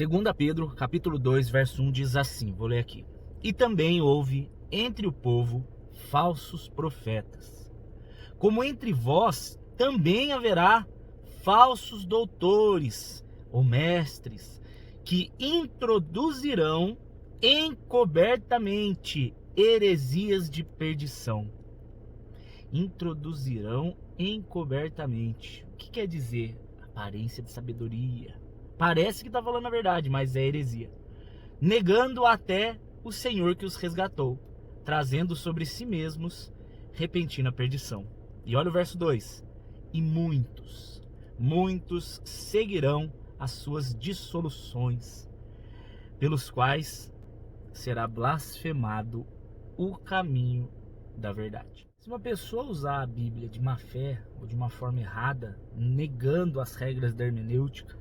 2 Pedro, capítulo 2, verso 1 diz assim, vou ler aqui. E também houve entre o povo falsos profetas, como entre vós também haverá falsos doutores ou mestres, que introduzirão encobertamente heresias de perdição. Introduzirão encobertamente. O que quer dizer? Aparência de sabedoria. Parece que está falando a verdade, mas é heresia. Negando até o Senhor que os resgatou, trazendo sobre si mesmos repentina perdição. E olha o verso 2. E muitos seguirão as suas dissoluções, pelos quais será blasfemado o caminho da verdade. Se uma pessoa usar a Bíblia de má fé ou de uma forma errada, negando as regras da hermenêutica,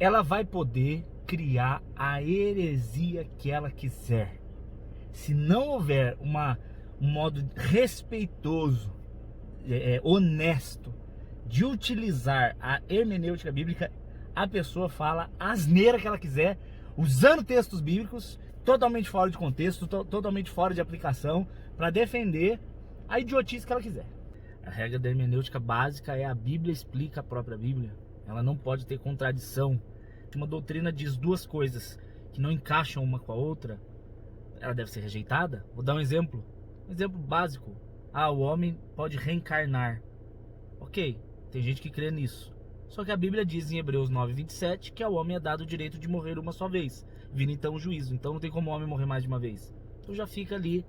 ela vai poder criar a heresia que ela quiser. Se não houver um modo respeitoso, honesto, de utilizar a hermenêutica bíblica, a pessoa fala a asneira que ela quiser, usando textos bíblicos, totalmente fora de contexto, totalmente fora de aplicação, para defender a idiotice que ela quiser. A regra da hermenêutica básica é: a Bíblia explica a própria Bíblia. Ela não pode ter contradição. Se uma doutrina diz duas coisas que não encaixam uma com a outra, ela deve ser rejeitada. Vou dar um exemplo básico. O homem pode reencarnar. Ok, tem gente que crê nisso. Só que a Bíblia diz em Hebreus 9:27 que ao homem é dado o direito de morrer uma só vez, vindo então o juízo. Então não tem como o homem morrer mais de uma vez. Então já fica ali,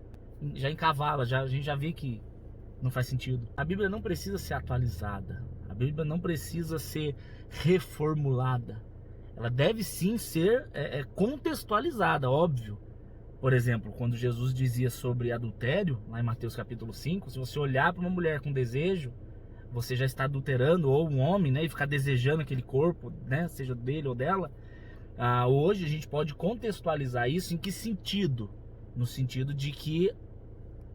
já encavala, a gente já vê que não faz sentido. A Bíblia não precisa ser atualizada. A Bíblia não precisa ser reformulada. Ela deve sim ser contextualizada, óbvio. Por exemplo, quando Jesus dizia sobre adultério, lá em Mateus capítulo 5, se você olhar para uma mulher com desejo, você já está adulterando, ou um homem, né, e ficar desejando aquele corpo, né, seja dele ou dela. Hoje a gente pode contextualizar isso em que sentido? No sentido de que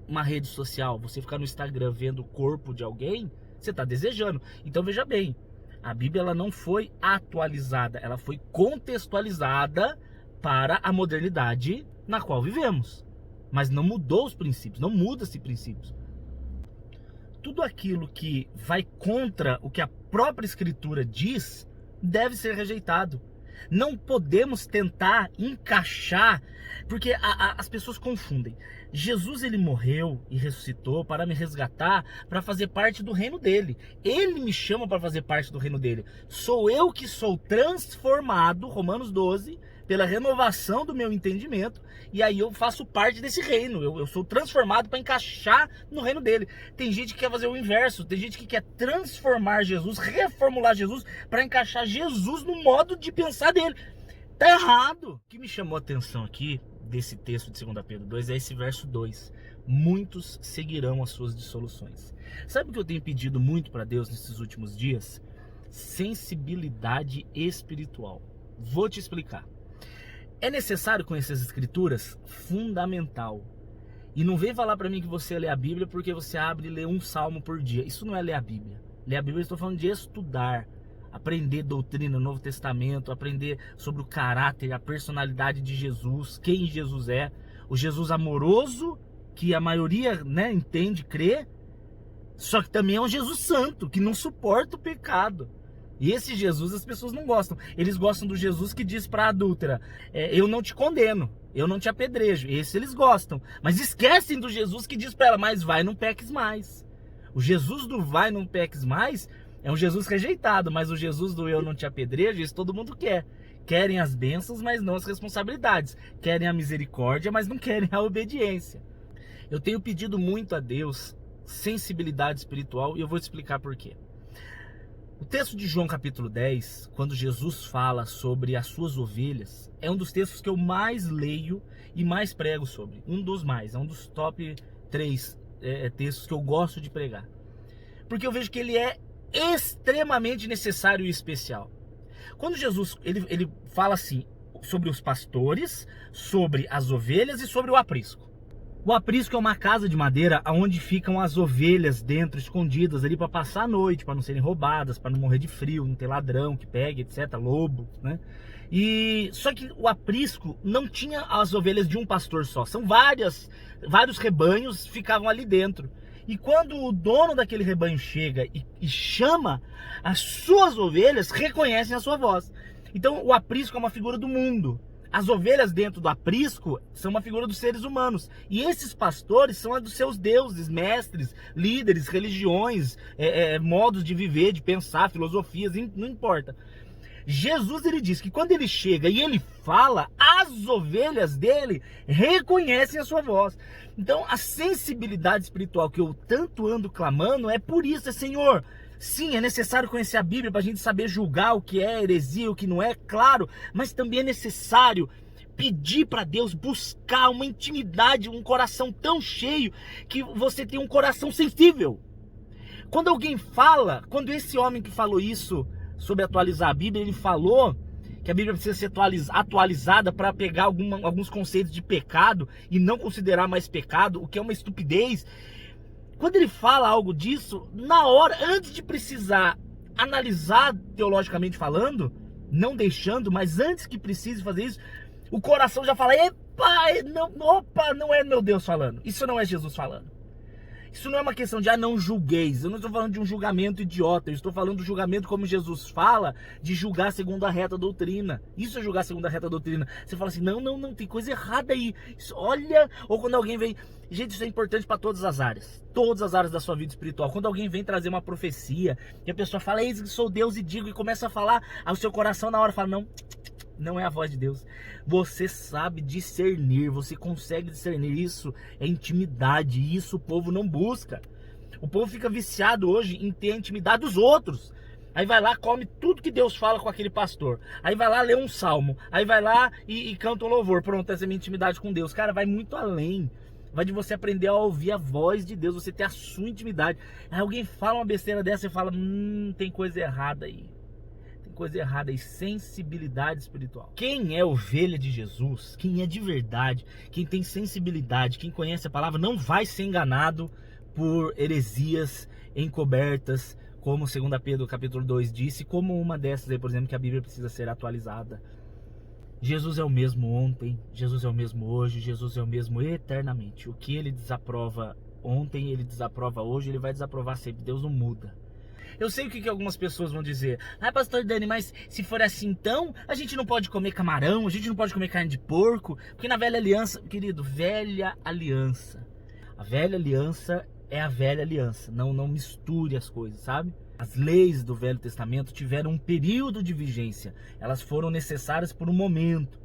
uma rede social, você ficar no Instagram vendo o corpo de alguém, você está desejando. Então veja bem, a Bíblia ela não foi atualizada, ela foi contextualizada para a modernidade na qual vivemos. Mas não mudou os princípios, não muda-se princípios. Tudo aquilo que vai contra o que a própria Escritura diz deve ser rejeitado. Não podemos tentar encaixar, porque as pessoas confundem. Jesus ele morreu e ressuscitou para me resgatar, para fazer parte do reino dele. Ele me chama para fazer parte do reino dele. Sou eu que sou transformado, Romanos 12, pela renovação do meu entendimento, e aí eu faço parte desse reino. Eu sou transformado para encaixar no reino dele. Tem gente que quer fazer o inverso, tem gente que quer transformar Jesus, reformular Jesus para encaixar Jesus no modo de pensar dele. Tá errado. O que me chamou a atenção aqui desse texto de 2 Pedro 2 é esse verso 2. Muitos seguirão as suas dissoluções. Sabe o que eu tenho pedido muito para Deus nesses últimos dias? Sensibilidade espiritual. Vou te explicar. É necessário conhecer as escrituras? Fundamental. E não vem falar para mim que você lê a Bíblia porque você abre e lê um salmo por dia. Isso não é ler a Bíblia. Ler a Bíblia, eu estou falando de estudar, aprender doutrina, Novo Testamento, aprender sobre o caráter, a personalidade de Jesus, quem Jesus é, o Jesus amoroso, que a maioria, né, entende, crê, só que também é um Jesus santo, que não suporta o pecado. E esse Jesus as pessoas não gostam. Eles gostam do Jesus que diz para a adúltera: eu não te condeno, eu não te apedrejo. Esse eles gostam. Mas esquecem do Jesus que diz para ela: mas vai, não peques mais. O Jesus do vai, não peques mais é um Jesus rejeitado. Mas o Jesus do eu não te apedrejo, isso todo mundo quer. Querem as bênçãos, mas não as responsabilidades. Querem a misericórdia, mas não querem a obediência. Eu tenho pedido muito a Deus sensibilidade espiritual e eu vou te explicar por quê. O texto de João capítulo 10, quando Jesus fala sobre as suas ovelhas, é um dos textos que eu mais leio e mais prego sobre. Um dos mais, é um dos top 3 textos que eu gosto de pregar. Porque eu vejo que ele é extremamente necessário e especial. Quando Jesus ele fala assim sobre os pastores, sobre as ovelhas e sobre o aprisco. O aprisco é uma casa de madeira onde ficam as ovelhas dentro, escondidas ali para passar a noite, para não serem roubadas, para não morrer de frio, não ter ladrão que pegue, etc, lobo, né? E só que o aprisco não tinha as ovelhas de um pastor só, são vários rebanhos ficavam ali dentro. E quando o dono daquele rebanho chega e chama, as suas ovelhas reconhecem a sua voz. Então o aprisco é uma figura do mundo. As ovelhas dentro do aprisco são uma figura dos seres humanos. E esses pastores são a dos seus deuses, mestres, líderes, religiões, modos de viver, de pensar, filosofias, não importa. Jesus, ele diz que quando ele chega e ele fala, as ovelhas dele reconhecem a sua voz. Então a sensibilidade espiritual que eu tanto ando clamando é por isso, Senhor. Sim, é necessário conhecer a Bíblia para a gente saber julgar o que é heresia, o que não é, claro, mas também é necessário pedir para Deus, buscar uma intimidade, um coração tão cheio que você tem um coração sensível. Quando alguém fala, quando esse homem que falou isso sobre atualizar a Bíblia, ele falou que a Bíblia precisa ser atualizada para pegar alguns conceitos de pecado e não considerar mais pecado, o que é uma estupidez. Quando ele fala algo disso, na hora, antes de precisar analisar teologicamente falando, não deixando, mas antes que precise fazer isso, o coração já fala, epa, não, opa, não é meu Deus falando, isso não é Jesus falando. Isso não é uma questão de, não julgueis, eu não estou falando de um julgamento idiota, eu estou falando do julgamento como Jesus fala, de julgar segundo a reta doutrina. Isso é julgar segundo a reta doutrina. Você fala assim, não, tem coisa errada aí. Isso, olha, ou quando alguém vem... Gente, isso é importante para todas as áreas da sua vida espiritual. Quando alguém vem trazer uma profecia, e a pessoa fala, eis que sou Deus e digo, e começa a falar, ao seu coração na hora fala, não é a voz de Deus. Você sabe discernir, você consegue discernir. Isso é intimidade, isso o povo não busca. O povo fica viciado hoje em ter a intimidade dos outros. Aí vai lá, come tudo que Deus fala com aquele pastor. Aí vai lá, lê um salmo. Aí vai lá e canta um louvor. Pronto, essa é a minha intimidade com Deus. Cara, vai muito além. Vai de você aprender a ouvir a voz de Deus, você ter a sua intimidade. Aí alguém fala uma besteira dessa e fala, tem coisa errada aí. Coisa errada e sensibilidade espiritual. Quem é ovelha de Jesus, quem é de verdade, quem tem sensibilidade, quem conhece a palavra, não vai ser enganado por heresias encobertas, como 2 Pedro capítulo 2 disse, como uma dessas aí, por exemplo, que a Bíblia precisa ser atualizada. Jesus é o mesmo ontem, Jesus é o mesmo hoje, Jesus é o mesmo eternamente. O que ele desaprova ontem, ele desaprova hoje, ele vai desaprovar sempre. Deus não muda. Eu sei o que algumas pessoas vão dizer. Pastor Dani, mas se for assim então, a gente não pode comer camarão, a gente não pode comer carne de porco, porque na velha aliança, querido, velha aliança. A velha aliança é a velha aliança, não misture as coisas, sabe? As leis do Velho Testamento tiveram um período de vigência, elas foram necessárias por um momento.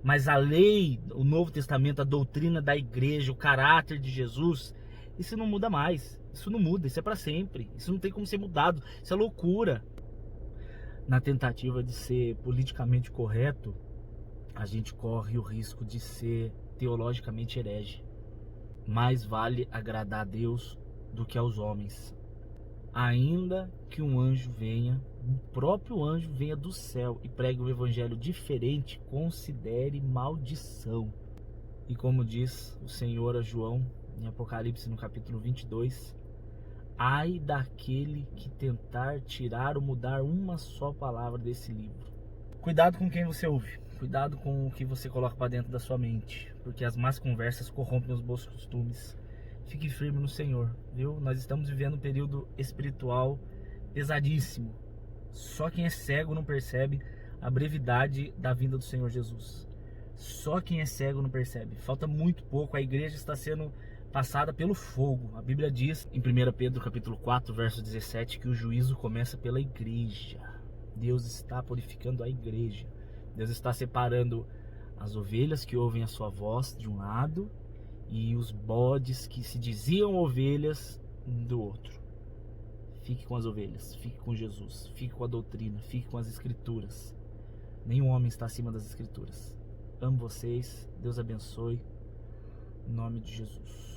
Mas a lei, o Novo Testamento, a doutrina da igreja, o caráter de Jesus, isso não muda mais. Isso não muda, isso é para sempre. Isso não tem como ser mudado, isso é loucura. Na tentativa de ser politicamente correto, a gente corre o risco de ser teologicamente herege. Mais vale agradar a Deus do que aos homens. Ainda que um anjo venha, o próprio anjo venha do céu e pregue um evangelho diferente, considere maldição. E como diz o Senhor a João, em Apocalipse no capítulo 22, ai daquele que tentar tirar ou mudar uma só palavra desse livro. Cuidado com quem você ouve, cuidado com o que você coloca para dentro da sua mente, porque as más conversas corrompem os bons costumes. Fique firme no Senhor, viu? Nós estamos vivendo um período espiritual pesadíssimo. Só quem é cego não percebe a brevidade da vinda do Senhor Jesus. Só quem é cego não percebe. Falta muito pouco, a igreja está sendo passada pelo fogo. A Bíblia diz em 1 Pedro capítulo 4, verso 17, que o juízo começa pela igreja. Deus está purificando a igreja. Deus está separando as ovelhas que ouvem a sua voz de um lado e os bodes que se diziam ovelhas do outro. Fique com as ovelhas, fique com Jesus, fique com a doutrina, fique com as escrituras. Nenhum homem está acima das escrituras. Amo vocês, Deus abençoe, em nome de Jesus.